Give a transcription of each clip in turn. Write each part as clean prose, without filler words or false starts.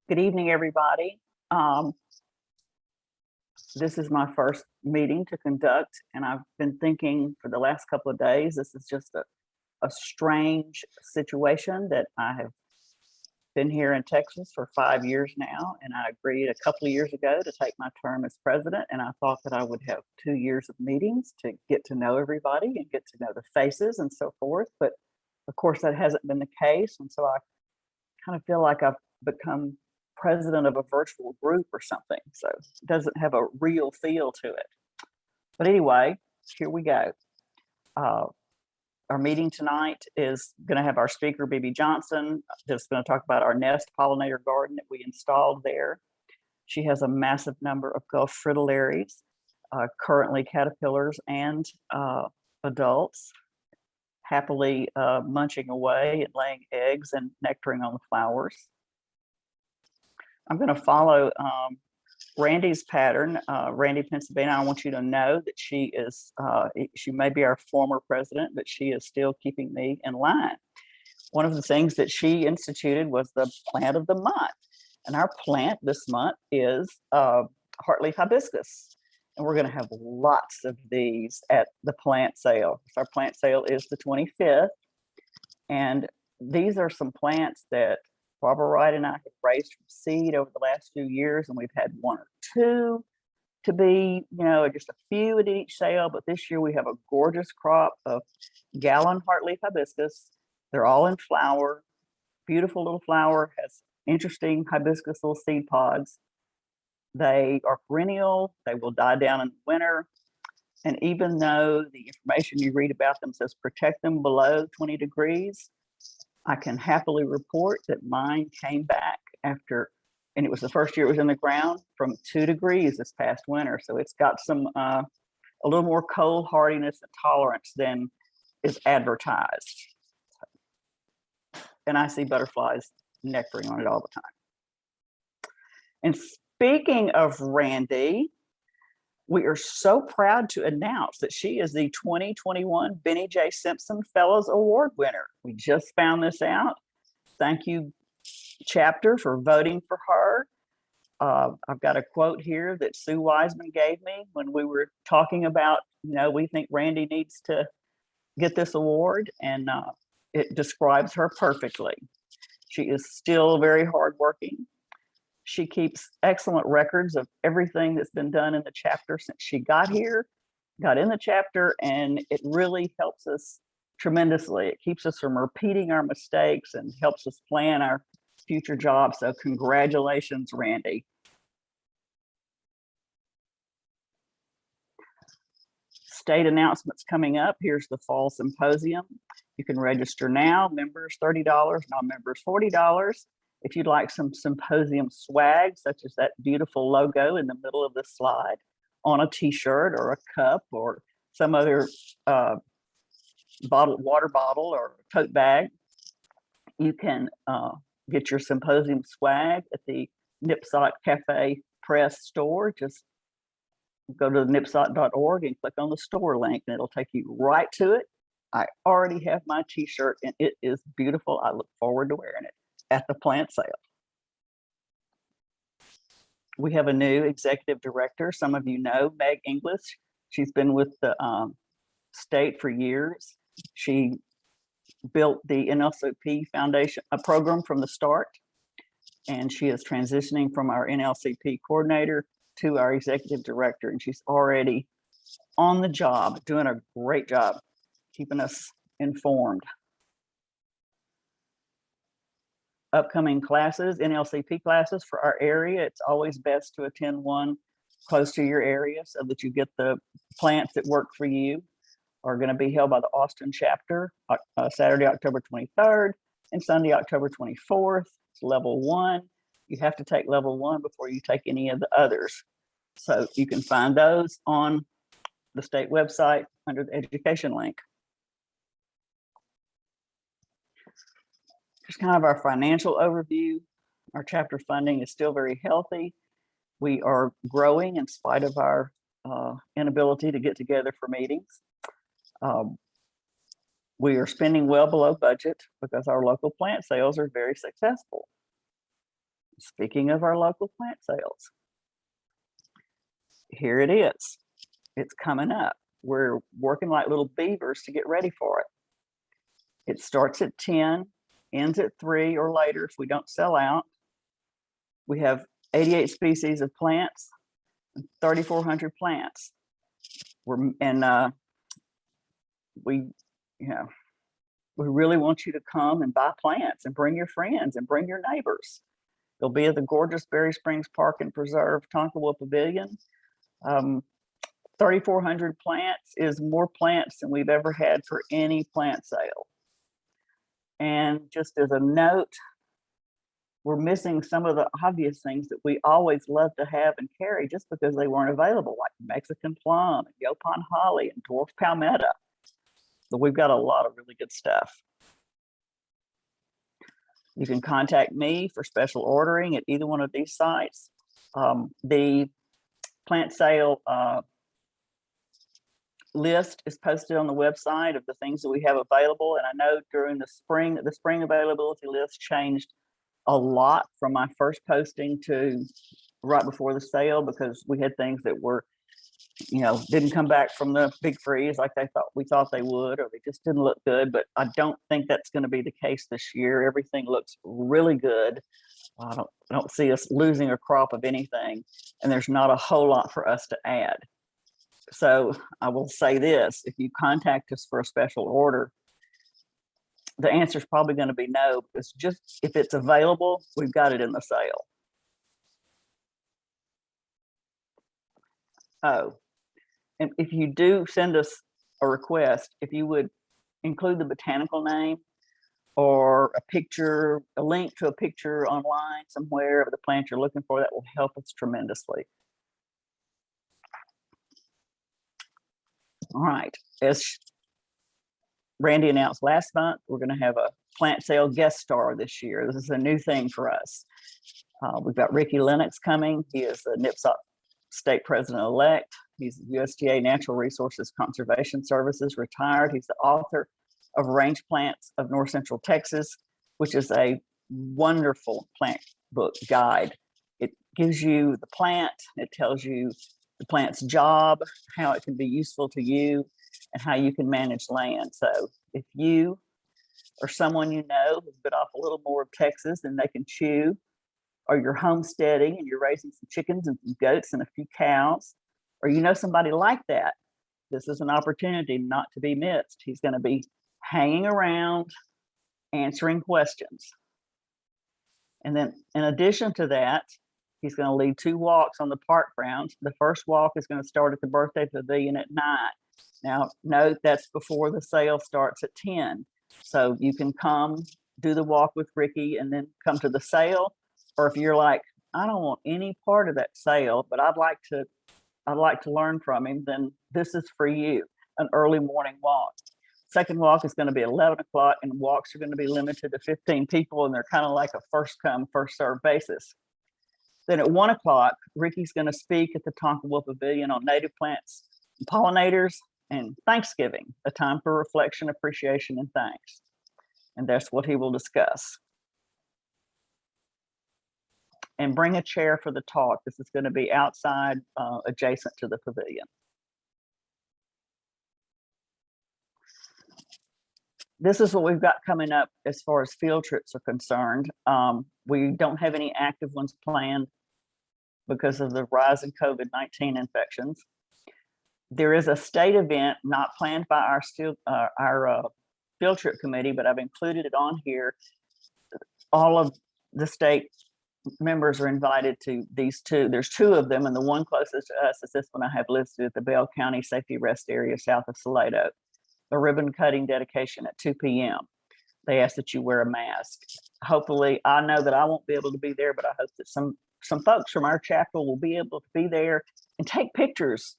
Good evening, everybody. This is my first meeting to conduct, and I've been thinking for the last couple of days, this is just a strange situation that I have been here in Texas for 5 years now, and I agreed a couple of years ago to take my term as president, and I thought that I would have 2 years of meetings to get to know everybody and get to know the faces and so forth, but of course that hasn't been the case, and so I kind of feel like I've become president of a virtual group or something. So it doesn't have a real feel to it. But anyway, here we go. Our meeting tonight is going to have our speaker, Bebe Johnson, that's going to talk about our nest pollinator garden that we installed there. She has a massive number of Gulf fritillaries, currently caterpillars and adults, happily munching away and laying eggs and nectaring on the flowers. I'm going to follow Randy's pattern. Randy, Pennsylvania, I want you to know that she may be our former president, but she is still keeping me in line. One of the things that she instituted was the plant of the month. And our plant this month is heartleaf hibiscus. And we're going to have lots of these at the plant sale. Our plant sale is the 25th. And these are some plants that Barbara Wright and I have raised from seed over the last few years, and we've had 1 or 2 to be, just a few at each sale. But this year we have a gorgeous crop of gallon heartleaf hibiscus. They're all in flower, beautiful little flower, has interesting hibiscus little seed pods. They are perennial, they will die down in the winter. And even though the information you read about them says protect them below 20 degrees, I can happily report that mine came back after, and it was the first year it was in the ground, from 2 degrees this past winter. So it's got some, a little more cold hardiness and tolerance than is advertised. And I see butterflies nectaring on it all the time. And speaking of Randy, we are so proud to announce that she is the 2021 Benny J. Simpson Fellows Award winner. We just found this out. Thank you, chapter, for voting for her. I've got a quote here that Sue Wiseman gave me when we were talking about, we think Randy needs to get this award, and it describes her perfectly. She is still very hardworking. She keeps excellent records of everything that's been done in the chapter since she got in the chapter, and it really helps us tremendously. It keeps us from repeating our mistakes and helps us plan our future jobs. So congratulations, Randy. State announcements coming up. Here's the fall symposium. You can register now, members $30, non-members $40. If you'd like some symposium swag, such as that beautiful logo in the middle of the slide on a t-shirt or a cup or some other water bottle or tote bag, you can get your symposium swag at the Nipsot Cafe Press store. Just go to nipsot.org and click on the store link, and it'll take you right to it. I already have my t-shirt, and it is beautiful. I look forward to wearing it at the plant sale. We have a new executive director. Some of you know Meg English. She's been with the state for years. She built the NLCP Foundation, a program from the start, and she is transitioning from our NLCP coordinator to our executive director, and she's already on the job, doing a great job, keeping us informed. Upcoming classes, NLCP classes for our area. It's always best to attend one close to your area so that you get the plants that work for you. Are going to be held by the Austin chapter, Saturday, October 23rd and Sunday, October 24th. It's level 1. You have to take level 1 before you take any of the others. So you can find those on the state website under the education link. Just kind of our financial overview. Our chapter funding is still very healthy. We are growing in spite of our inability to get together for meetings. We are spending well below budget because our local plant sales are very successful. speaking of our local plant sales, here it is. It's coming up. We're working like little beavers to get ready for it. It starts at 10, ends at 3 or later if we don't sell out. We have 88 species of plants, 3,400 plants. We really want you to come and buy plants and bring your friends and bring your neighbors. They'll be at the gorgeous Berry Springs Park and Preserve Tonkawa Pavilion. 3,400 plants is more plants than we've ever had for any plant sale. And just as a note, we're missing some of the obvious things that we always love to have and carry just because they weren't available, like Mexican plum, and Yopon holly, and dwarf palmetto. But we've got a lot of really good stuff. You can contact me for special ordering at either one of these sites. The plant sale list is posted on the website of the things that we have available. And I know during the spring availability list changed a lot from my first posting to right before the sale, because we had things that were, didn't come back from the big freeze like we thought they would, or they just didn't look good. But I don't think that's going to be the case this year. Everything looks really good. I don't see us losing a crop of anything, and there's not a whole lot for us to add. So I will say this: if you contact us for a special order, the answer is probably going to be no, because just if it's available, we've got it in the sale. Oh, and if you do send us a request, if you would include the botanical name or a link to a picture online somewhere of the plant you're looking for, that will help us tremendously. All right, as Randy announced last month, we're going to have a plant sale guest star this year. This is a new thing for us. We've got Ricky Lennox coming. He is the NIPSOP state president-elect. He's USDA Natural Resources Conservation Services retired. He's the author of Range Plants of North Central Texas, which is a wonderful plant book guide. It gives you the plant, it tells you the plant's job, how it can be useful to you, and how you can manage land. So if you or someone you know has bit off a little more of Texas than they can chew, or you're homesteading and you're raising some chickens and some goats and a few cows, or you know somebody like that, this is an opportunity not to be missed. He's going to be hanging around answering questions. And then in addition to that, he's going to lead 2 walks on the park grounds. The first walk is going to start at the birthday pavilion at 9. Now, note that's before the sale starts at 10. So you can come do the walk with Ricky and then come to the sale. Or if you're like, I don't want any part of that sale, but I'd like to learn from him, then this is for you, an early morning walk. Second walk is going to be at 11 o'clock, and walks are going to be limited to 15 people, and they're kind of like a first come, first served basis. Then at 1 o'clock, Ricky's going to speak at the Tonkawa Pavilion on native plants, pollinators, and Thanksgiving, a time for reflection, appreciation, and thanks. And that's what he will discuss. And bring a chair for the talk. This is going to be outside, adjacent to the pavilion. This is what we've got coming up as far as field trips are concerned. We don't have any active ones planned because of the rise in COVID-19 infections. There is a state event not planned by our field trip committee, but I've included it on here. All of the state members are invited to these 2. There's 2 of them, and the one closest to us is this one I have listed at the Bell County Safety Rest Area south of Salado. A ribbon cutting dedication at 2 p.m. They ask that you wear a mask. Hopefully, I know that I won't be able to be there, but I hope that some folks from our chapter will be able to be there and take pictures,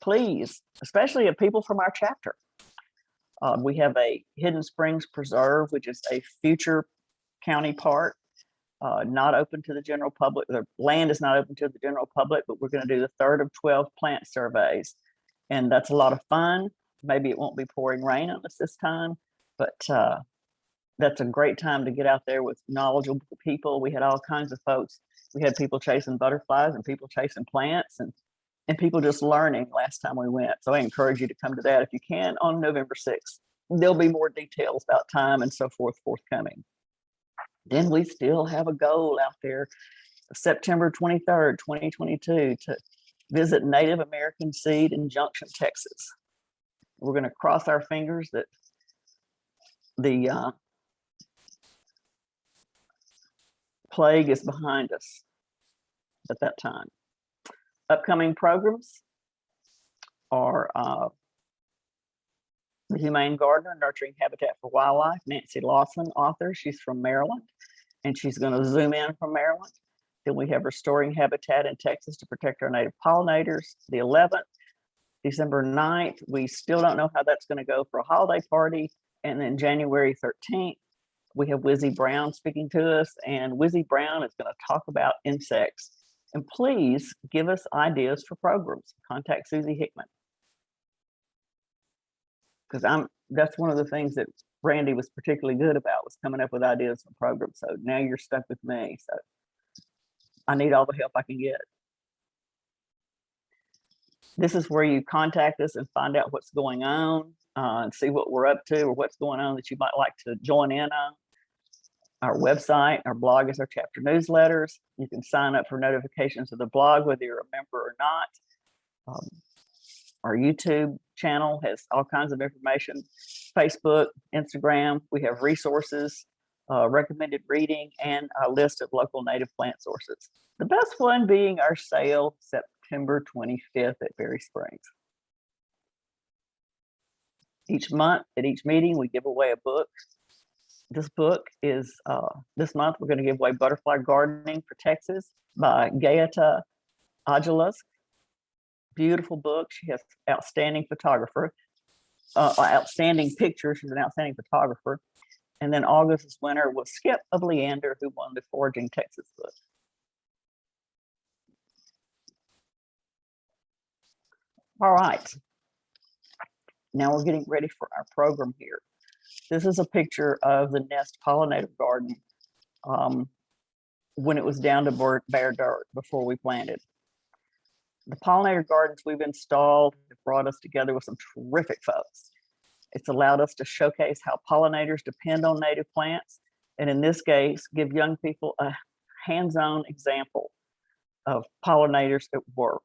please, especially of people from our chapter. We have a Hidden Springs Preserve, which is a future county park, not open to the general public. The land is not open to the general public, but we're going to do the 3rd of 12 plant surveys. And that's a lot of fun. Maybe it won't be pouring rain on us this time, but that's a great time to get out there with knowledgeable people. We had all kinds of folks. We had people chasing butterflies and people chasing plants and people just learning last time we went. So I encourage you to come to that if you can on November 6th. There'll be more details about time and so forth forthcoming. Then we still have a goal out there, September 23rd, 2022, to visit Native American Seed in Junction, Texas. We're going to cross our fingers that the plague is behind us at that time. Upcoming programs are The Humane Gardener, Nurturing Habitat for Wildlife, Nancy Lawson, author. She's from Maryland, and she's going to zoom in from Maryland. Then we have Restoring Habitat in Texas to Protect Our Native Pollinators, the 11th. December 9th, we still don't know how that's going to go for a holiday party. And then January 13th, we have Wizzy Brown speaking to us, and Wizzy Brown is going to talk about insects. And please give us ideas for programs. Contact Susie Hickman. Because that's one of the things that Randy was particularly good about, was coming up with ideas for programs. So now you're stuck with me. So I need all the help I can get. This is where you contact us and find out what's going on and see what we're up to or what's going on that you might like to join in on. Our website, our blog is our chapter newsletters. You can sign up for notifications of the blog, whether you're a member or not. Our YouTube channel has all kinds of information, Facebook, Instagram. We have resources, recommended reading, and a list of local native plant sources. The best one being our sale, September 25th at Berry Springs. Each month at each meeting, we give away a book. This book is, this month, we're going to give away Butterfly Gardening for Texas by Gaeta Agilas. Beautiful book. She has outstanding outstanding pictures. She's an outstanding photographer. And then August's winner was Skip of Leander, who won the Foraging Texas book. All right. Now we're getting ready for our program here. This is a picture of the Nest Pollinator Garden when it was down to bare dirt before we planted. The pollinator gardens we've installed have brought us together with some terrific folks. It's allowed us to showcase how pollinators depend on native plants, and in this case, give young people a hands-on example of pollinators at work.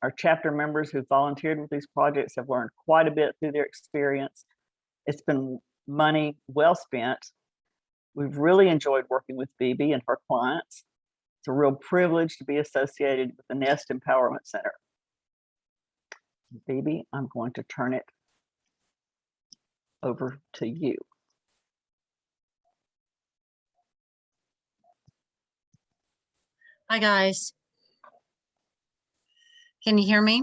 Our chapter members who volunteered with these projects have learned quite a bit through their experience. It's been money well spent. We've really enjoyed working with Bebe and her clients. It's a real privilege to be associated with the Nest Empowerment Center. Bebe, I'm going to turn it over to you. Hi, guys. Can you hear me?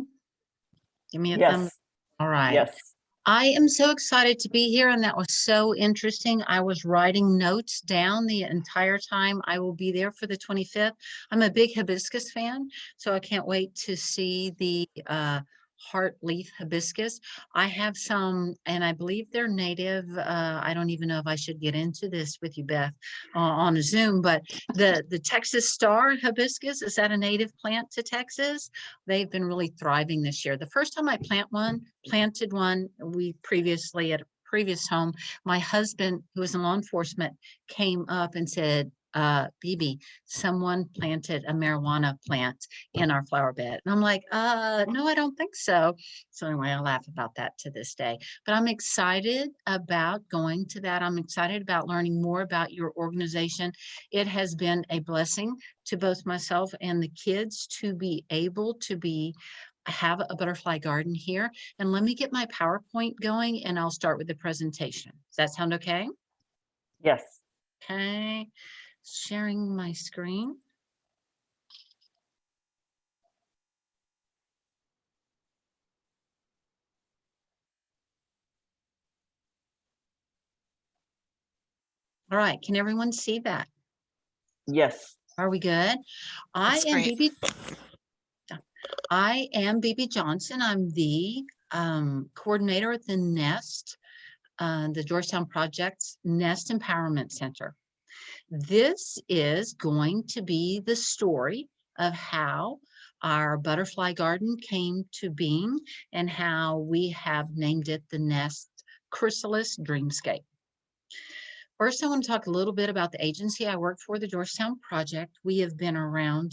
Give me a thumb. All right. Yes. I am so excited to be here, and that was so interesting. I was writing notes down the entire time. I will be there for the 25th. I'm a big hibiscus fan, so I can't wait to see the heart leaf hibiscus. I have some, and I believe they're native. I don't even know if I should get into this with you, Beth, on a Zoom, but the Texas Star hibiscus, is that a native plant to Texas? They've been really thriving this year. The first time I planted one, we previously at a previous home, my husband, who was in law enforcement, came up and said, Bebe, someone planted a marijuana plant in our flower bed. And I'm like, no, I don't think so. So anyway, I laugh about that to this day. But I'm excited about going to that. I'm excited about learning more about your organization. It has been a blessing to both myself and the kids to be able to have a butterfly garden here. And let me get my PowerPoint going and I'll start with the presentation. Does that sound okay? Yes. Okay. Sharing my screen. All right, can everyone see that? Yes. Are we good? I am Bebe Johnson. I'm the coordinator at the Nest the Georgetown Project's Nest Empowerment Center. This is going to be the story of how our butterfly garden came to being and how we have named it the Nest Chrysalis Dreamscape. First, I want to talk a little bit about the agency I work for, the Georgetown Project. We have been around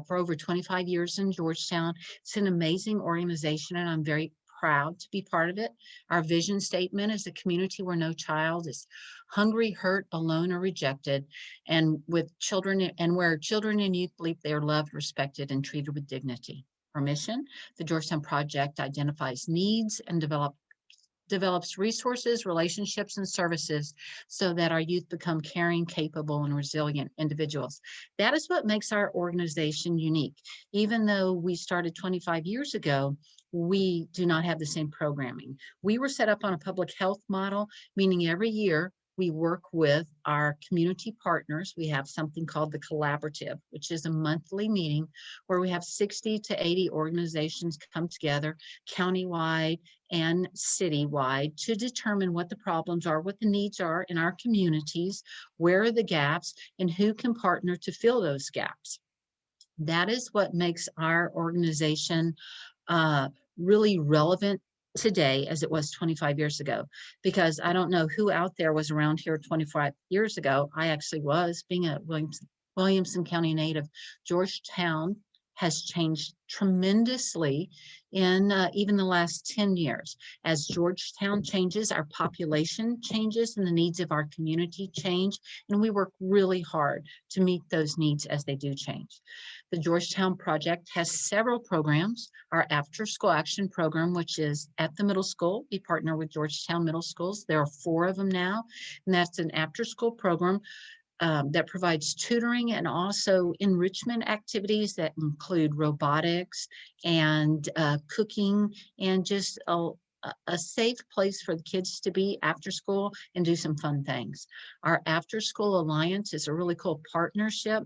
for over 25 years in Georgetown. It's an amazing organization, and I'm very proud to be part of it. Our vision statement is a community where no child is hungry, hurt, alone, or rejected, and with children and where children and youth believe they are loved, respected, and treated with dignity. Our mission, the Georgetown Project identifies needs and develops resources, relationships, and services so that our youth become caring, capable, and resilient individuals. That is what makes our organization unique. Even though we started 25 years ago, we do not have the same programming. We were set up on a public health model, meaning every year we work with our community partners. We have something called the Collaborative, which is a monthly meeting where we have 60 to 80 organizations come together countywide and citywide to determine what the problems are, what the needs are in our communities, where are the gaps, and who can partner to fill those gaps. That is what makes our organization really relevant today as it was 25 years ago, because I don't know who out there was around here 25 years ago. I actually was, being a Williamson County native. Georgetown has changed tremendously in even the last 10 years. As Georgetown changes, our population changes and the needs of our community change, and we work really hard to meet those needs as they do change. The Georgetown Project has several programs. Our After School Action Program, which is at the middle school. We partner with Georgetown Middle Schools. There are 4 of them now, and that's an after-school program that provides tutoring and also enrichment activities that include robotics and cooking and just a safe place for the kids to be after school and do some fun things. Our After School Alliance is a really cool partnership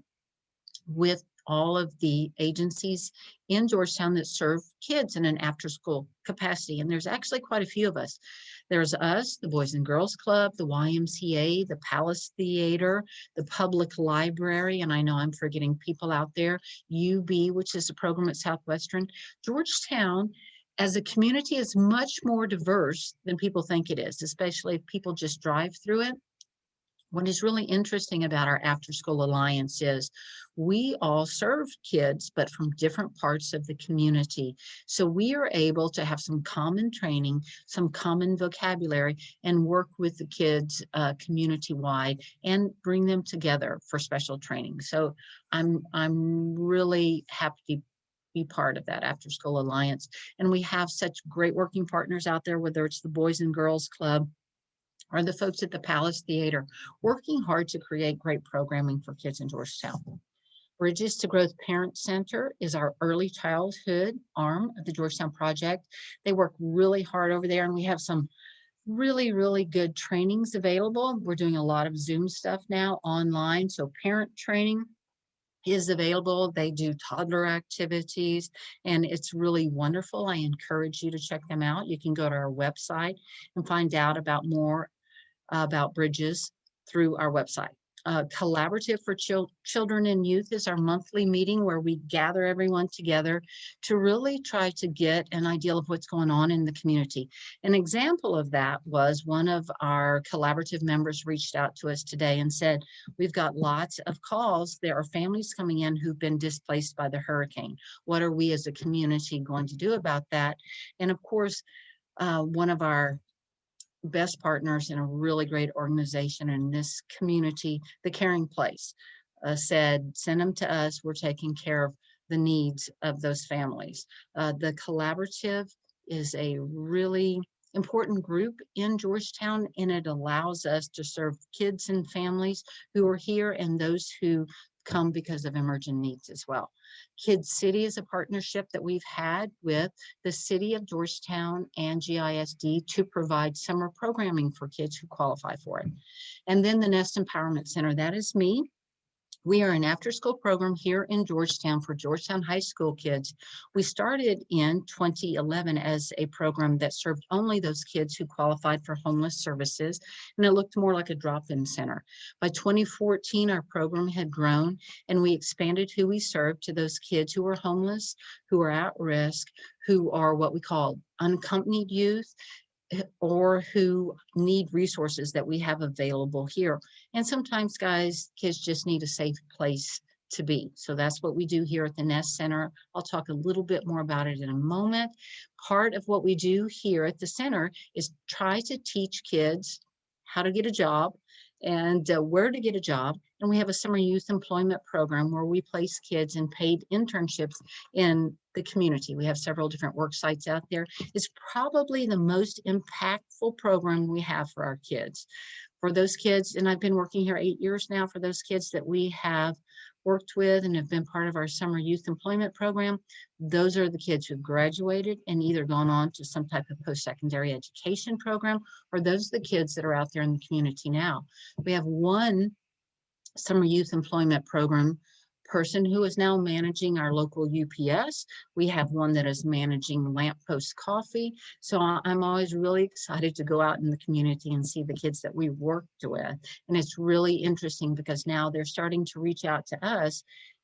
with all of the agencies in Georgetown that serve kids in an after-school capacity. And there's actually quite a few of us. There's us, the Boys and Girls Club, the YMCA, the Palace Theater, the Public Library, and I know I'm forgetting people out there, UB, which is a program at Southwestern. Georgetown, as a community, is much more diverse than people think it is, especially if people just drive through it. What is really interesting about our After School Alliance is we all serve kids, but from different parts of the community. So we are able to have some common training, some common vocabulary, and work with the kids community-wide and bring them together for special training. So I'm really happy to be part of that After School Alliance. And we have such great working partners out there, whether it's the Boys and Girls Club, or the folks at the Palace Theater, working hard to create great programming for kids in Georgetown. Bridges to Growth Parent Center is our early childhood arm of the Georgetown Project. They work really hard over there, and we have some really, really good trainings available. We're doing a lot of Zoom stuff now online, so parent training is available. They do toddler activities, and it's really wonderful. I encourage you to check them out. You can go to our website and find out about more about Bridges through our website. Collaborative for Children and Youth is our monthly meeting where we gather everyone together to really try to get an idea of what's going on in the community. An example of that was one of our collaborative members reached out to us today and said, we've got lots of calls. There are families coming in who've been displaced by the hurricane. What are we as a community going to do about that? And of course, one of our best partners in a really great organization in this community, the Caring Place, said, send them to us. We're taking care of the needs of those families. The Collaborative is a really important group in Georgetown, and it allows us to serve kids and families who are here and those who come because of emergent needs as well. Kids City is a partnership that we've had with the City of Georgetown and GISD to provide summer programming for kids who qualify for it. And then the Nest Empowerment Center, that is me. We are an after-school program here in Georgetown for Georgetown High School kids. We started in 2011 as a program that served only those kids who qualified for homeless services, and it looked more like a drop-in center. By 2014, our program had grown, and we expanded who we served to those kids who were homeless, who are at risk, who are what we call unaccompanied youth, or who need resources that we have available here. And sometimes, guys, kids just need a safe place to be. So that's what we do here at the Nest Center. I'll talk a little bit more about it in a moment. Part of what we do here at the center is try to teach kids how to get a job and where to get a job. And we have a summer youth employment program where we place kids in paid internships in the community. We have several different work sites out there. It's probably the most impactful program we have for our kids. For those kids, and I've been working here 8 years now, for those kids that we have worked with and have been part of our summer youth employment program, those are the kids who've graduated and either gone on to some type of post-secondary education program, or those are the kids that are out there in the community now. We have one summer youth employment program person who is now managing our local UPS. We have one that is managing Lamppost Coffee. So I'm always really excited to go out in the community and see the kids that we worked with. And it's really interesting because now they're starting to reach out to us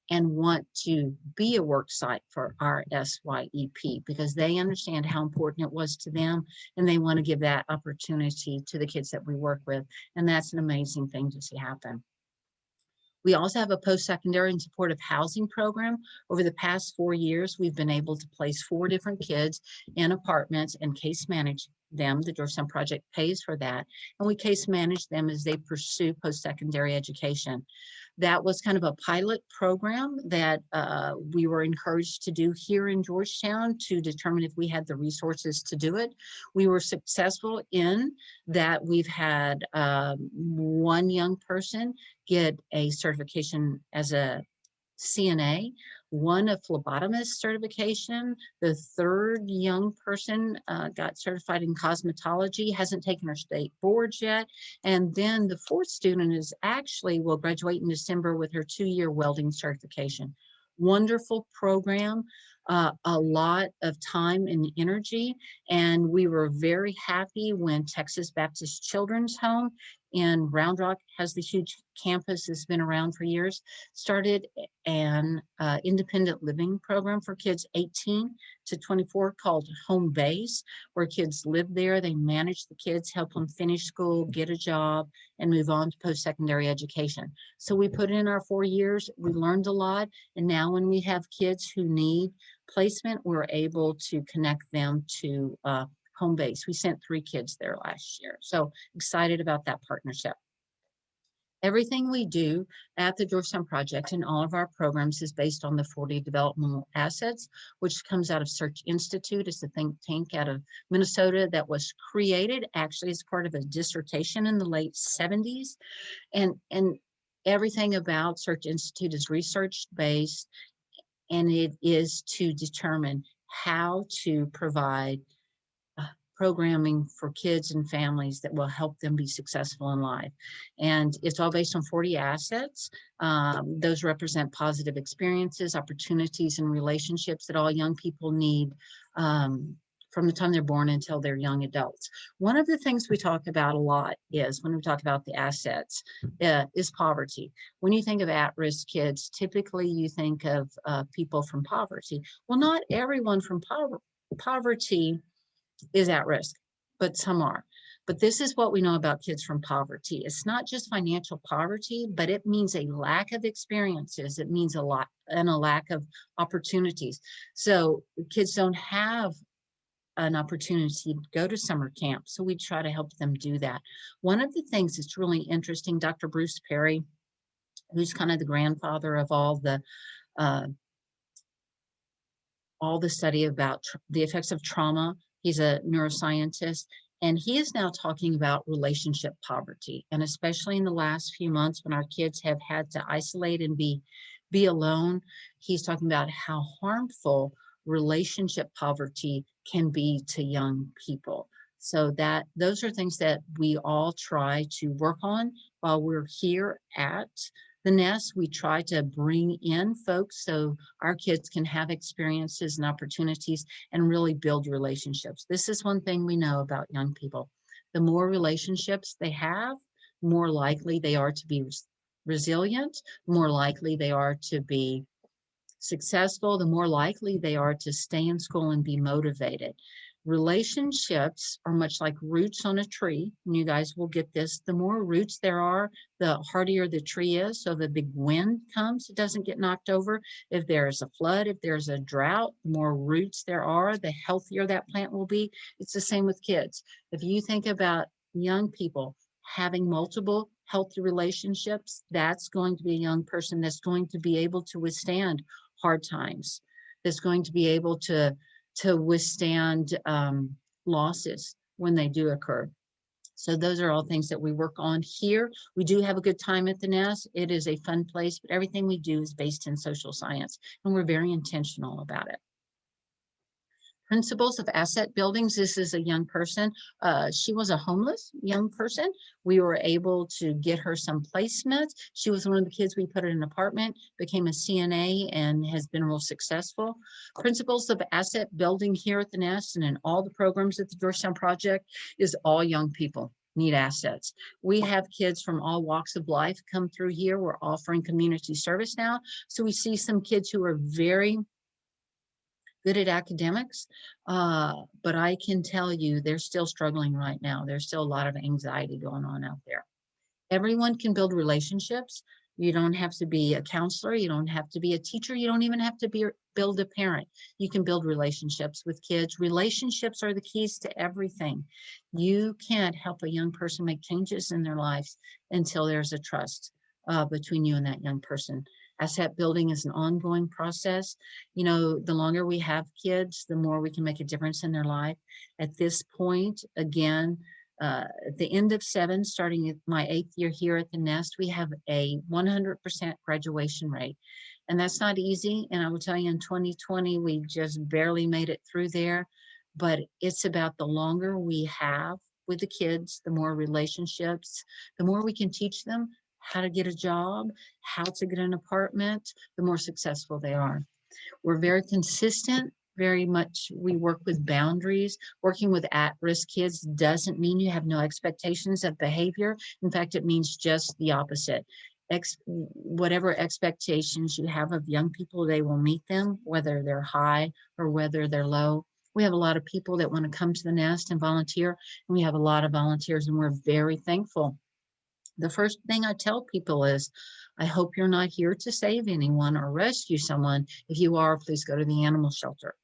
and want to be a work site for our SYEP because they understand how important it was to them, and they want to give that opportunity to the kids that we work with. And that's an amazing thing to see happen. We also have a post-secondary and supportive housing program. Over the past 4 years, we've been able to place 4 different kids in apartments and case manage them. The Georgetown Project pays for that, and we case manage them as they pursue post-secondary education. That was kind of a pilot program that we were encouraged to do here in Georgetown to determine if we had the resources to do it. We were successful in that. We've had one young person get a certification as a CNA, one a phlebotomist certification. The third young person got certified in cosmetology, hasn't taken her state boards yet. And then the fourth student is actually will graduate in December with her 2-year welding certification. Wonderful program, a lot of time and energy. And we were very happy when Texas Baptist Children's Home in Round Rock has the huge campus that's been around for years, started an independent living program for kids 18 to 24 called Home Base, where kids live there. They manage the kids, help them finish school, get a job, and move on to post-secondary education. So we put in our 4 years, we learned a lot, and now when we have kids who need placement, we're able to connect them to Home Base. We sent 3 kids there last year. So excited about that partnership. Everything we do at the Georgetown Project and all of our programs is based on the 40 Developmental Assets, which comes out of Search Institute. It's a think tank out of Minnesota that was created actually as part of a dissertation in the late 70s. And everything about Search Institute is research-based, and it is to determine how to provide programming for kids and families that will help them be successful in life. And it's all based on 40 assets. Those represent positive experiences, opportunities, and relationships that all young people need from the time they're born until they're young adults. One of the things we talk about a lot is, when we talk about the assets, is poverty. When you think of at-risk kids, typically you think of people from poverty. Well, not everyone from poverty is at risk, but some are. But this is what we know about kids from poverty. It's not just financial poverty, but it means a lack of experiences. It means a lot and a lack of opportunities. So kids don't have an opportunity to go to summer camp. So we try to help them do that. One of the things that's really interesting, Dr. Bruce Perry, who's kind of the grandfather of all the study about the effects of trauma. He's a neuroscientist, and he is now talking about relationship poverty. And especially in the last few months when our kids have had to isolate and be alone, he's talking about how harmful relationship poverty can be to young people. So those are things that we all try to work on while we're here at The nest, we try to bring in folks so our kids can have experiences and opportunities and really build relationships. This is one thing we know about young people. The more relationships they have, more likely they are to be resilient, more likely they are to be successful, the more likely they are to stay in school and be motivated. Relationships are much like roots on a tree, and you guys will get this. The more roots there are, the hardier the tree is. So the big wind comes, it doesn't get knocked over. If there's a flood, if there's a drought, the more roots there are, the healthier that plant will be. It's the same with kids. If you think about young people having multiple healthy relationships, that's going to be a young person that's going to be able to withstand hard times, that's going to be able to withstand losses when they do occur. So those are all things that we work on here. We do have a good time at the nest. It is a fun place, but everything we do is based in social science, and we're very intentional about it. Principles of asset buildings. This is a young person. She was a homeless young person. We were able to get her some placement. She was one of the kids we put in an apartment, became a CNA, and has been real successful. Principles of asset building here at the nest and in all the programs at the Georgetown Project is all young people need assets. We have kids from all walks of life come through here. We're offering community service now. So we see some kids who are very good at academics, but I can tell you they're still struggling right now. There's still a lot of anxiety going on out there. Everyone can build relationships. You don't have to be a counselor. You don't have to be a teacher. You don't even have to build a parent. You can build relationships with kids. Relationships are the keys to everything. You can't help a young person make changes in their lives until there's a trust between you and that young person. Asset building is an ongoing process. You know, the longer we have kids, the more we can make a difference in their life. At this point, again, at the end of 7, starting at my 8th year here at the nest, we have a 100% graduation rate. And that's not easy. And I will tell you, in 2020, we just barely made it through there. But it's about the longer we have with the kids, the more relationships, the more we can teach them how to get a job, how to get an apartment, the more successful they are. We're very consistent. Very much, we work with boundaries. Working with at-risk kids doesn't mean you have no expectations of behavior. In fact, it means just the opposite. Whatever expectations you have of young people, they will meet them, whether they're high or whether they're low. We have a lot of people that want to come to the nest and volunteer, and we have a lot of volunteers, and we're very thankful. The first thing I tell people is, I hope you're not here to save anyone or rescue someone. If you are, please go to the animal shelter.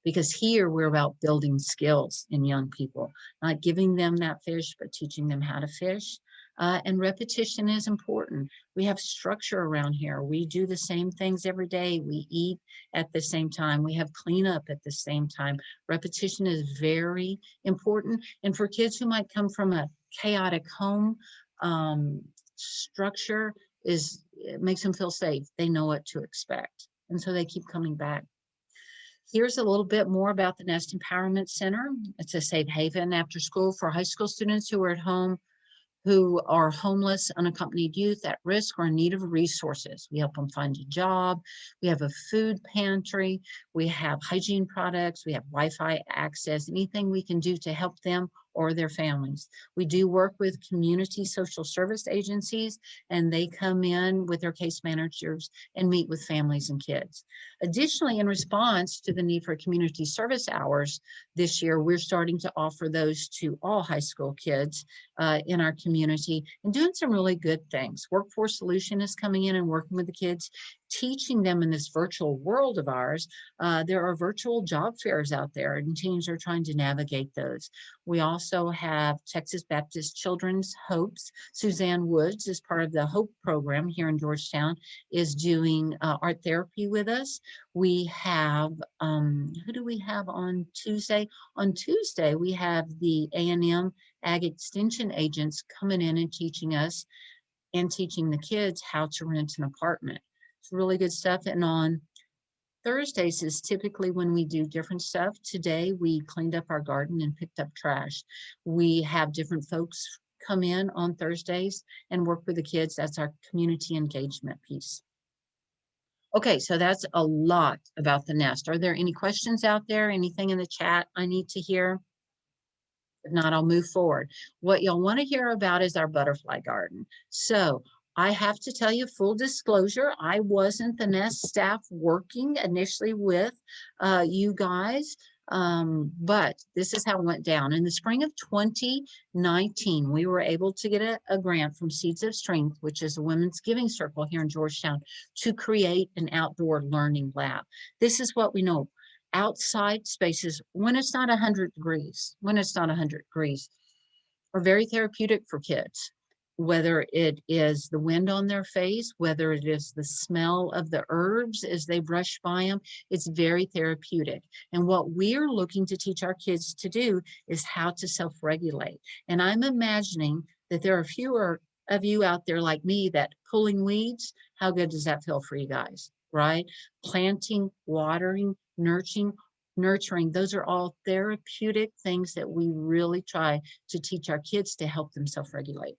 Because here we're about building skills in young people, not giving them that fish, but teaching them how to fish. And repetition is important. We have structure around here. We do the same things every day. We eat at the same time. We have cleanup at the same time. Repetition is very important. And for kids who might come from a chaotic home, structure it makes them feel safe. They know what to expect. And so they keep coming back. Here's a little bit more about the Nest Empowerment Center. It's a safe haven after school for high school students who are at home, who are homeless, unaccompanied youth at risk or in need of resources. We help them find a job. We have a food pantry. We have hygiene products. We have Wi-Fi access, anything we can do to help them or their families. We do work with community social service agencies, and they come in with their case managers and meet with families and kids. Additionally, in response to the need for community service hours this year, we're starting to offer those to all high school kids in our community and doing some really good things. Workforce Solution is coming in and working with the kids, teaching them in this virtual world of ours. There are virtual job fairs out there, and teams are trying to navigate those. We also have Texas Baptist Children's Hopes. Suzanne Woods is part of the Hope program here in Georgetown, is doing art therapy with us. We have, who do we have on Tuesday? On Tuesday, we have the A&M Ag Extension agents coming in and teaching us and teaching the kids how to rent an apartment. It's really good stuff. And on Thursdays is typically when we do different stuff. Today, we cleaned up our garden and picked up trash. We have different folks come in on Thursdays and work with the kids. That's our community engagement piece. Okay, so that's a lot about the nest. Are there any questions out there? Anything in the chat I need to hear? If not, I'll move forward. What you'll want to hear about is our butterfly garden. So I have to tell you, full disclosure, I wasn't the nest staff working initially with you guys, but this is how it went down. In the spring of 2019, we were able to get a grant from Seeds of Strength, which is a women's giving circle here in Georgetown, to create an outdoor learning lab. This is what we know. Outside spaces, when it's not 100 degrees, are very therapeutic for kids, whether it is the wind on their face, whether it is the smell of the herbs as they brush by them, it's very therapeutic. And what we're looking to teach our kids to do is how to self-regulate. And I'm imagining that there are fewer of you out there like me that pulling weeds, how good does that feel for you guys, right? Planting, watering, nurturing, those are all therapeutic things that we really try to teach our kids to help them self-regulate.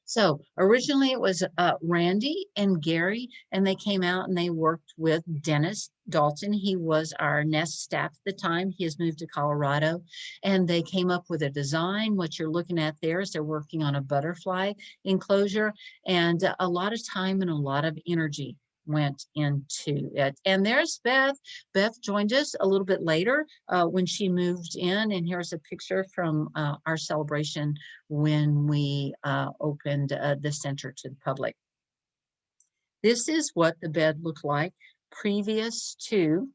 So originally it was Randy and Gary, and they came out and they worked with Dennis Dalton. He was our nest staff at the time. He has moved to Colorado, and they came up with a design. What you're looking at there is they're working on a butterfly enclosure, and a lot of time and a lot of energy went into it. And there's Beth. Beth joined us a little bit later when she moved in. And here's a picture from our celebration when we opened the center to the public. This is what the bed looked like previous to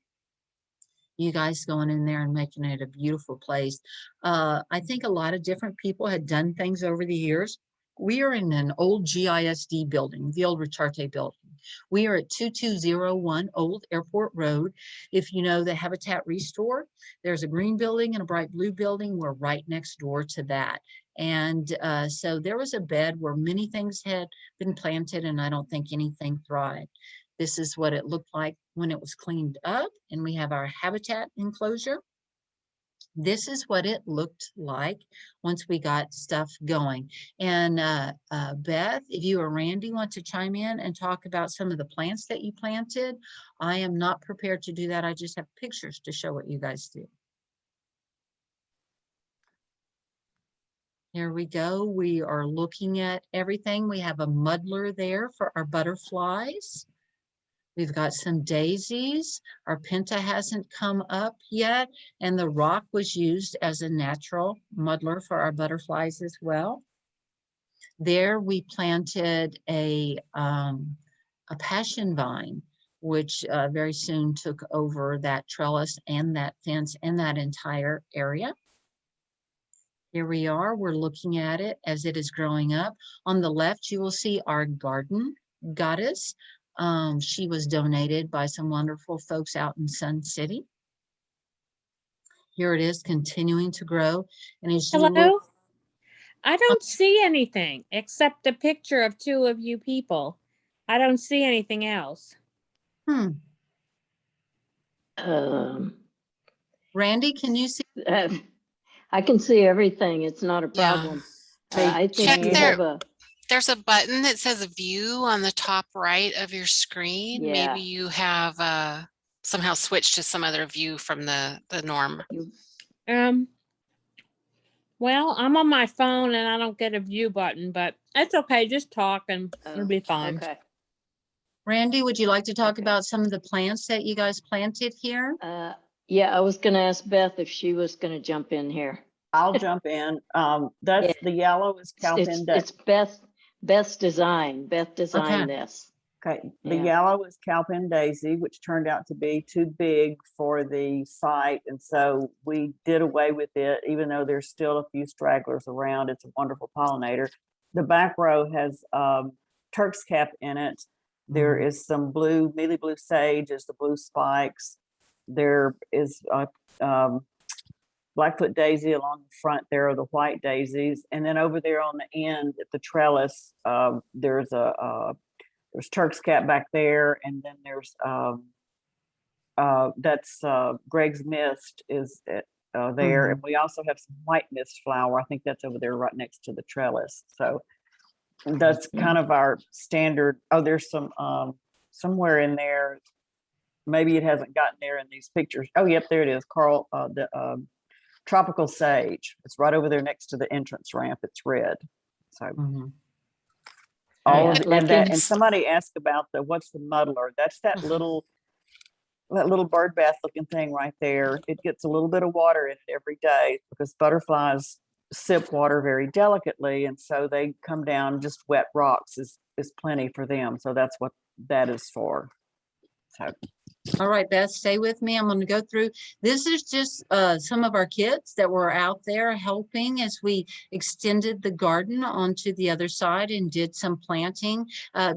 you guys going in there and making it a beautiful place. I think a lot of different people had done things over the years. We are in an old GISD building, the old Richarte building. We are at 2201 Old Airport Road. If you know the Habitat Restore, there's a green building and a bright blue building. We're right next door to that. And so there was a bed where many things had been planted, and I don't think anything thrived. This is what it looked like when it was cleaned up, and we have our habitat enclosure. This is what it looked like once we got stuff going. And Beth, if you or Randy want to chime in and talk about some of the plants that you planted, I am not prepared to do that. I just have pictures to show what you guys do. Here we go. We are looking at everything. We have a muddler there for our butterflies. We've got some daisies. Our Penta hasn't come up yet, and the rock was used as a natural muddler for our butterflies as well. There we planted a passion vine, which very soon took over that trellis and that fence and that entire area. Here we are. We're looking at it as it is growing up. On the left, you will see our garden goddess. She was donated by some wonderful folks out in Sun City. Here it is continuing to grow. And as you look, I don't see anything except a picture of two of you people. I don't see anything else. Randy, can you see? I can see everything. It's not a problem. I think you have a... There's a button that says view on the top right of your screen. Yeah. Maybe you have somehow switched to some other view from the norm. Well, I'm on my phone and I don't get a view button, but it's okay. Just talk and it'll be fine. Okay. Randy, would you like to talk about some of the plants that you guys planted here? Yeah, I was going to ask Beth if she was going to jump in here. I'll jump in. That's the yellow is Cowpen Daisy. It's Beth's design. Beth designed this. Okay, the yellow is Cowpen Daisy, which turned out to be too big for the site, and so we did away with it, even though there's still a few stragglers around. It's a wonderful pollinator. The back row has Turk's cap in it. There is some blue, mealy blue sage, is the blue spikes. There is Blackfoot daisy along the front. There are the white daisies, and then over there on the end at the trellis, there's Turk's cap back there, and then there's that's Greg's Mist is there. And we also have some white mist flower. I think that's over there right next to the trellis. So that's kind of our standard. Oh, there's some somewhere in there. Maybe it hasn't gotten there in these pictures. Oh, yep, there it is. Carl, the tropical sage. It's right over there next to the entrance ramp. It's red. So all Yeah, of, like and that, in- and somebody asked about what's the muddler? That's that little bird bath looking thing right there. It gets a little bit of water in it every day because butterflies sip water very delicately, and so they come down. Just wet rocks is plenty for them. So that's what that is for. So All right, Beth, stay with me. I'm going to go through. This is just some of our kids that were out there helping as we extended the garden onto the other side and did some planting.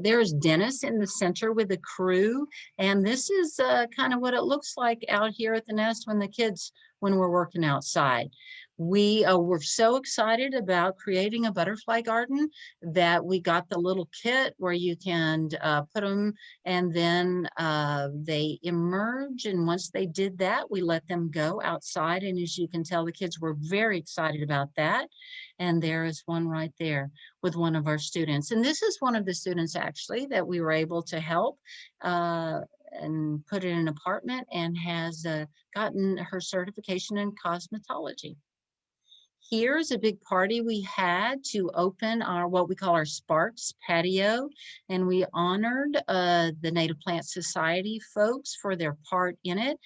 There's Dennis in the center with the crew. And this is kind of what it looks like out here at the nest when we're working outside. We were so excited about creating a butterfly garden that we got the little kit where you can put them, and then they emerge. And once they did that, we let them go outside. And as you can tell, the kids were very excited about that. And there is one right there with one of our students. And this is one of the students actually that we were able to help and put in an apartment, and has gotten her certification in cosmetology. Here's a big party we had to open our what we call our Sparks patio, and we honored the Native Plant Society folks for their part in it.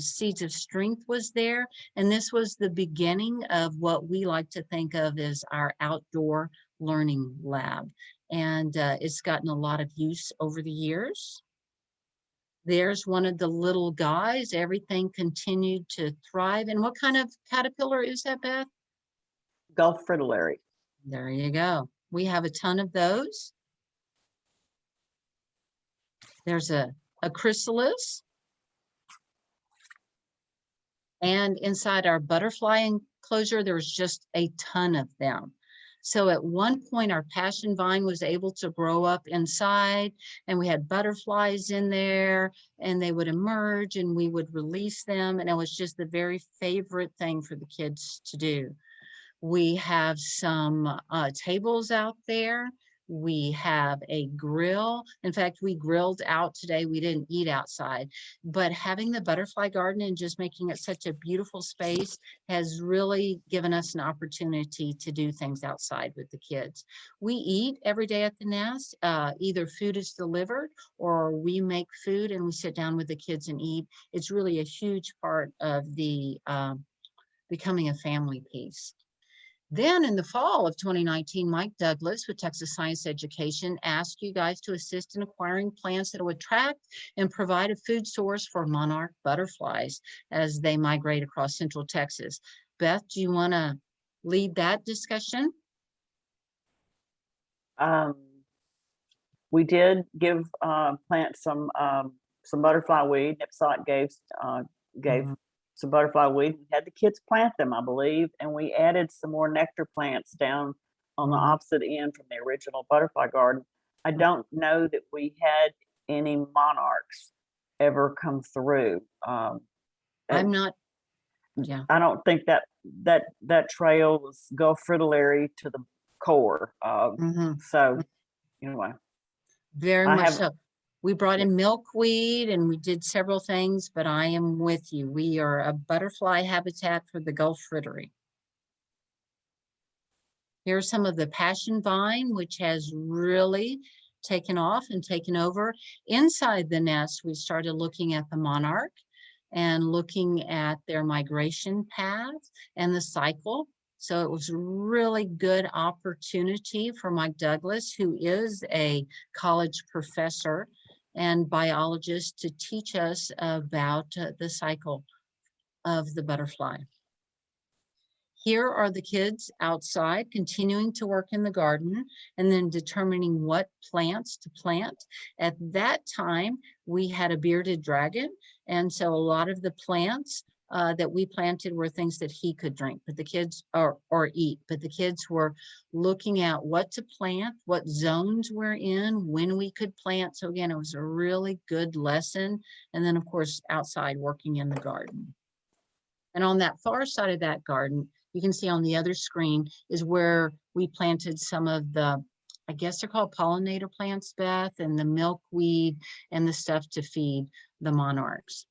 Seeds of Strength was there, and this was the beginning of what we like to think of as our outdoor learning lab, and it's gotten a lot of use over the years. There's one of the little guys. Everything continued to thrive. And what kind of caterpillar is that, Beth? Gulf fritillary. There you go. We have a ton of those. There's a chrysalis. And inside our butterfly enclosure, there was just a ton of them. So at one point, our passion vine was able to grow up inside, and we had butterflies in there, and they would emerge and we would release them. And it was just the very favorite thing for the kids to do. We have some tables out there. We have a grill. In fact, we grilled out today. We didn't eat outside, but having the butterfly garden and just making it such a beautiful space has really given us an opportunity to do things outside with the kids. We eat every day at the nest. Either food is delivered or we make food and we sit down with the kids and eat. It's really a huge part of the becoming a family piece. Then in the fall of 2019, Mike Douglas with Texas Science Education asked you guys to assist in acquiring plants that would attract and provide a food source for monarch butterflies as they migrate across Central Texas. Beth, do you want to lead that discussion? We did give plants some butterfly weed. Nipsot gave some butterfly weed. We had the kids plant them, I believe, and we added some more nectar plants down on the opposite end from the original butterfly garden. I don't know that we had any monarchs ever come through. I'm not. Yeah. I don't think that trail was Gulf fritillary to the core. So anyway, Very much so. We brought in milkweed and we did several things, but I am with you. We are a butterfly habitat for the Gulf fritillary. Here's some of the passion vine, which has really taken off and taken over. Inside the nest, we started looking at the monarch and looking at their migration path and the cycle. So it was a really good opportunity for Mike Douglas, who is a college professor and biologist, to teach us about the cycle of the butterfly. Here are the kids outside continuing to work in the garden and then determining what plants to plant. At that time, we had a bearded dragon, and so a lot of the plants that we planted were things that he could drink, but the kids or eat, but the kids were looking at what to plant, what zones we're in, when we could plant. So again, it was a really good lesson. And then of course, outside working in the garden. And on that far side of that garden, you can see on the other screen is where we planted some of the, I guess they're called pollinator plants, Beth, and the milkweed and the stuff to feed the monarchs.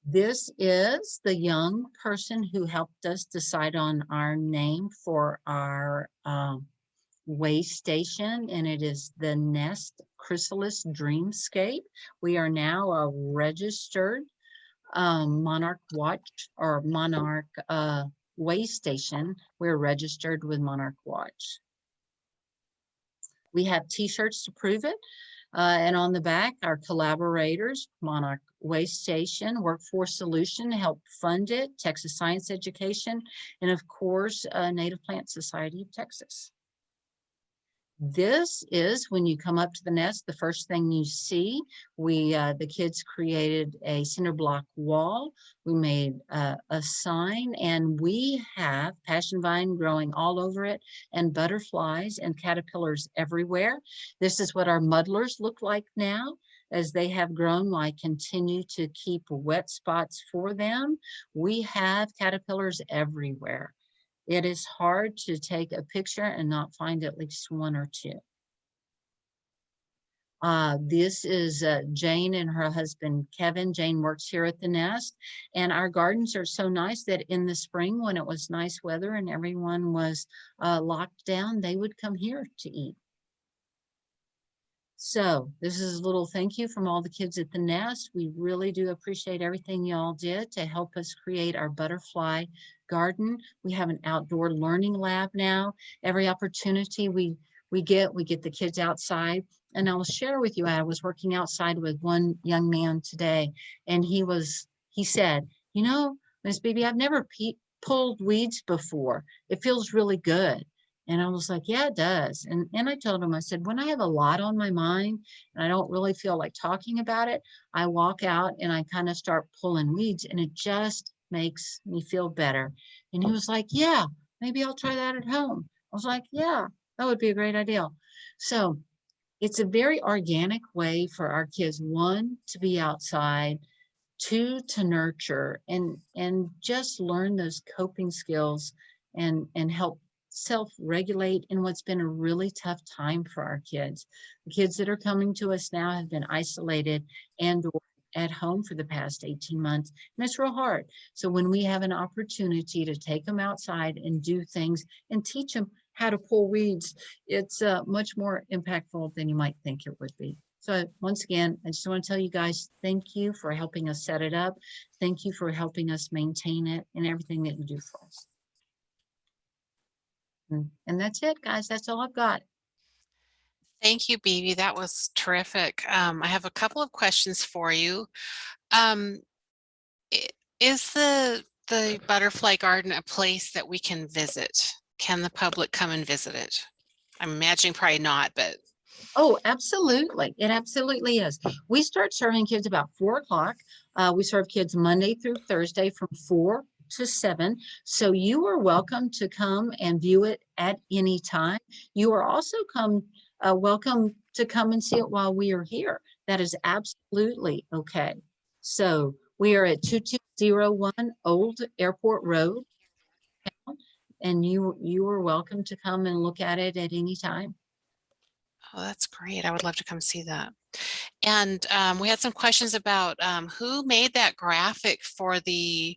This is the young person who helped us decide on our name for our way station, and it is the Nest Chrysalis Dreamscape. We are now a registered Monarch Watch or Monarch way station. We're registered with Monarch Watch. We have t-shirts to prove it. And on the back, our collaborators, Monarch Way Station, Workforce Solution helped fund it, Texas Science Education, and of course, Native Plant Society of Texas. This is when you come up to the nest, the first thing you see. The kids created a cinder block wall. We made a sign, and we have passion vine growing all over it, and butterflies and caterpillars everywhere. This is what our muddlers look like now. As they have grown, I continue to keep wet spots for them. We have caterpillars everywhere. It is hard to take a picture and not find at least one or two. This is Jane and her husband, Kevin. Jane works here at the nest, and our gardens are so nice that in the spring when it was nice weather and everyone was locked down, they would come here to eat. So this is a little thank you from all the kids at the nest. We really do appreciate everything y'all did to help us create our butterfly garden. We have an outdoor learning lab now. Every opportunity we get the kids outside. And I'll share with you, I was working outside with one young man today, and he said, you know, Miss Bebe, I've never pulled weeds before. It feels really good. And I was like, yeah, it does. And I told him, I said, when I have a lot on my mind and I don't really feel like talking about it, I walk out and I kind of start pulling weeds, and it just makes me feel better. And he was like, yeah, maybe I'll try that at home. I was like, yeah, that would be a great idea. So it's a very organic way for our kids, one, to be outside, two, to nurture and just learn those coping skills and help self-regulate in what's been a really tough time for our kids. The kids that are coming to us now have been isolated and at home for the past 18 months, and it's real hard. So when we have an opportunity to take them outside and do things and teach them how to pull weeds, it's much more impactful than you might think it would be. So once again, I just want to tell you guys, thank you for helping us set it up. Thank you for helping us maintain it and everything that you do for us. And that's it, guys. That's all I've got. Thank you, Bebe. That was terrific. I have a couple of questions for you. Is the butterfly garden a place that we can visit? Can the public come and visit it? I'm imagining probably not, but. Oh, absolutely. It absolutely is. We start serving kids about 4 o'clock. We serve kids Monday through Thursday from 4 to 7. So you are welcome to come and view it at any time. You are also welcome to come and see it while we are here. That is absolutely okay. So we are at 2201 Old Airport Road, and you are welcome to come and look at it at any time. Oh, that's great. I would love to come see that. And we had some questions about who made that graphic for the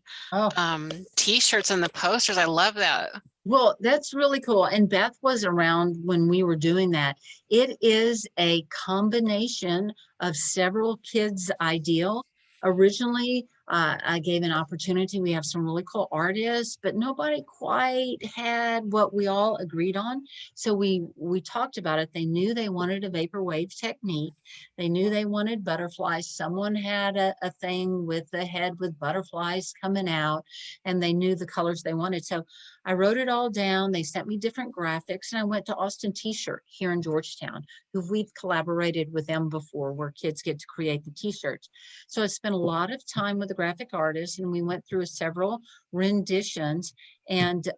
t-shirts and the posters. I love that. Well, that's really cool. And Beth was around when we were doing that. It is a combination of several kids' ideals. Originally, I gave an opportunity. We have some really cool artists, but nobody quite had what we all agreed on. So we talked about it. They knew they wanted a vaporwave technique. They knew they wanted butterflies. Someone had a thing with the head with butterflies coming out, and they knew the colors they wanted. So I wrote it all down. They sent me different graphics, and I went to Austin T-shirt here in Georgetown, who we've collaborated with them before, where kids get to create the T-shirts. So I spent a lot of time with the graphic artist, and we went through several renditions, and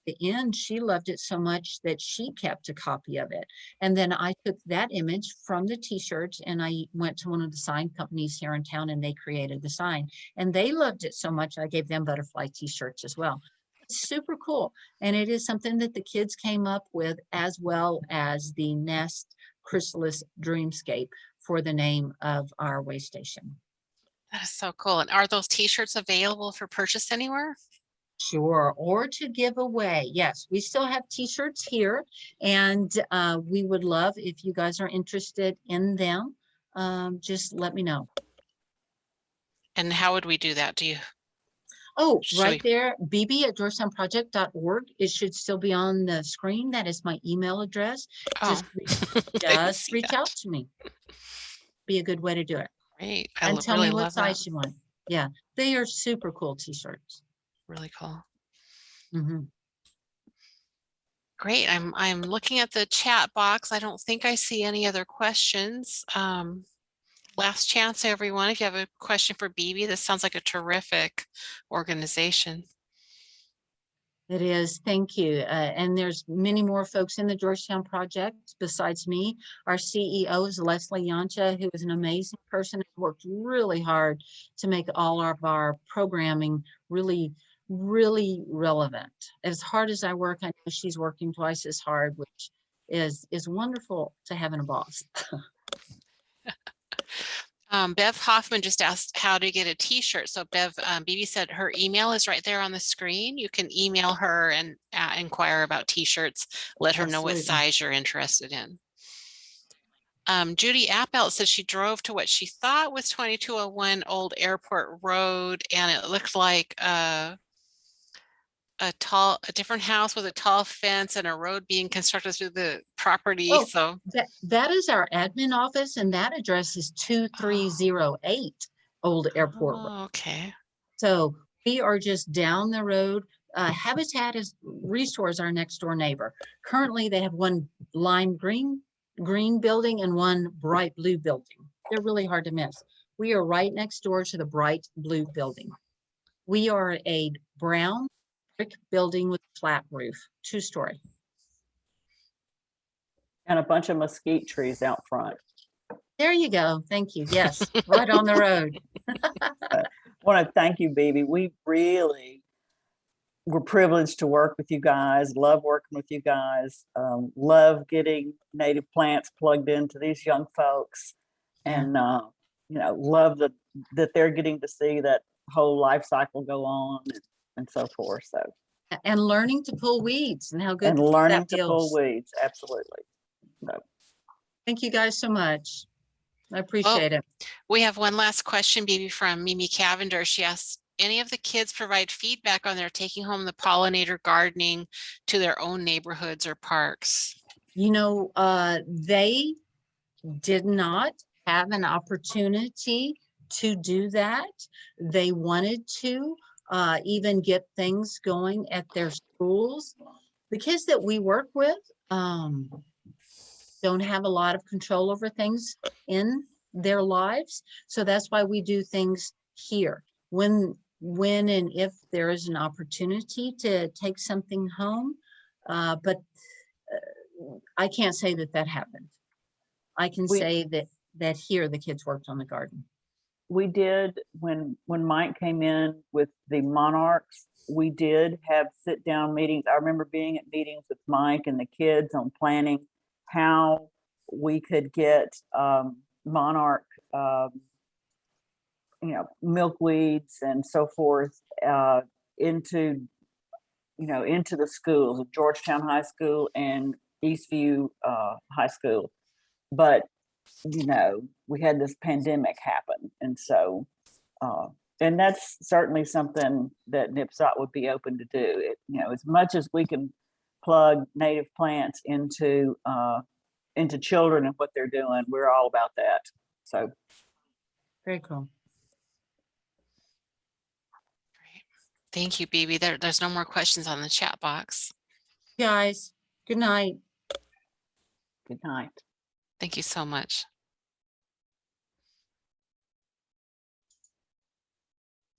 the end, she loved it so much that she kept a copy of it. And then I took that image from the t-shirts and I went to one of the sign companies here in town and they created the sign. And they loved it so much, I gave them butterfly t-shirts as well. It's super cool. And it is something that the kids came up with, as well as the Nest Chrysalis Dreamscape for the name of our way station. That is so cool. And are those t-shirts available for purchase anywhere? Sure, or to give away. Yes, we still have t-shirts here, and we would love if you guys are interested in them. Just let me know. And how would we do that? Do you? Oh, Should right we- there, bb@georgetownproject.org. It should still be on the screen. That is my email address. Oh, Just reach out to me. Be a good way to do it. Great. And tell really me what love that. size you want. Yeah, they are super cool t-shirts. Really cool. Mhm. Great. I'm looking at the chat box. I don't think I see any other questions. Last chance, everyone. If you have a question for Bebe, this sounds like a terrific organization. It is. Thank you. And there's many more folks in the Georgetown Project besides me. Our CEO is Leslie Yancha, who is an amazing person, who worked really hard to make all of our programming really relevant. As hard as I work, I know she's working twice as hard, which is wonderful to have in a boss. Bev Hoffman just asked how to get a t-shirt. So Bev, Bebe said her email is right there on the screen. You can email her and inquire about t-shirts. Let her know what Absolutely. size you're interested in. Judy Appelt said she drove to what she thought was 2201 Old Airport Road, and it looked like a different house with a tall fence and a road being constructed through the property. Oh, So that is our admin office, and that address is 2308 Old Airport Road. oh, okay. So we are just down the road. Habitat Restores our next door neighbor. Currently, they have one lime green building and one bright blue building. They're really hard to miss. We are right next door to the bright blue building. We are a brown brick building with a flat roof, 2-story. And a bunch of mesquite trees out front. There you go. Thank you. Yes, right on the road. I want to thank you, Bebe. We really were privileged to work with you guys, love working with you guys, love getting native plants plugged into these young folks, and love that they're getting to see that whole life cycle go on and so forth. So, And learning to pull weeds and how good and learning that to pull feels. weeds, absolutely. So, Thank you guys so much. I appreciate it. We have one last question, Bebe, from Mimi Cavender. She asks, any of the kids provide feedback on their taking home the pollinator gardening to their own neighborhoods or parks? You know, they did not have an opportunity to do that. They wanted to even get things going at their schools. The kids that we work with don't have a lot of control over things in their lives. So that's why we do things here. When and if there is an opportunity to take something home, but I can't say that happened. I can say that here the kids worked on the garden. We did, when Mike came in with the monarchs, we did have sit down meetings. I remember being at meetings with Mike and the kids on planning how we could get monarch milkweeds and so forth into the schools of Georgetown High School and Eastview High School. But we had this pandemic happen, and so and that's certainly something that NIPSOT would be open to do. As much as we can plug native plants into children and what they're doing, we're all about that. So very cool. Great. Thank you, Bebe. There's no more questions on the chat box. Guys, good night. good night. Thank you so much.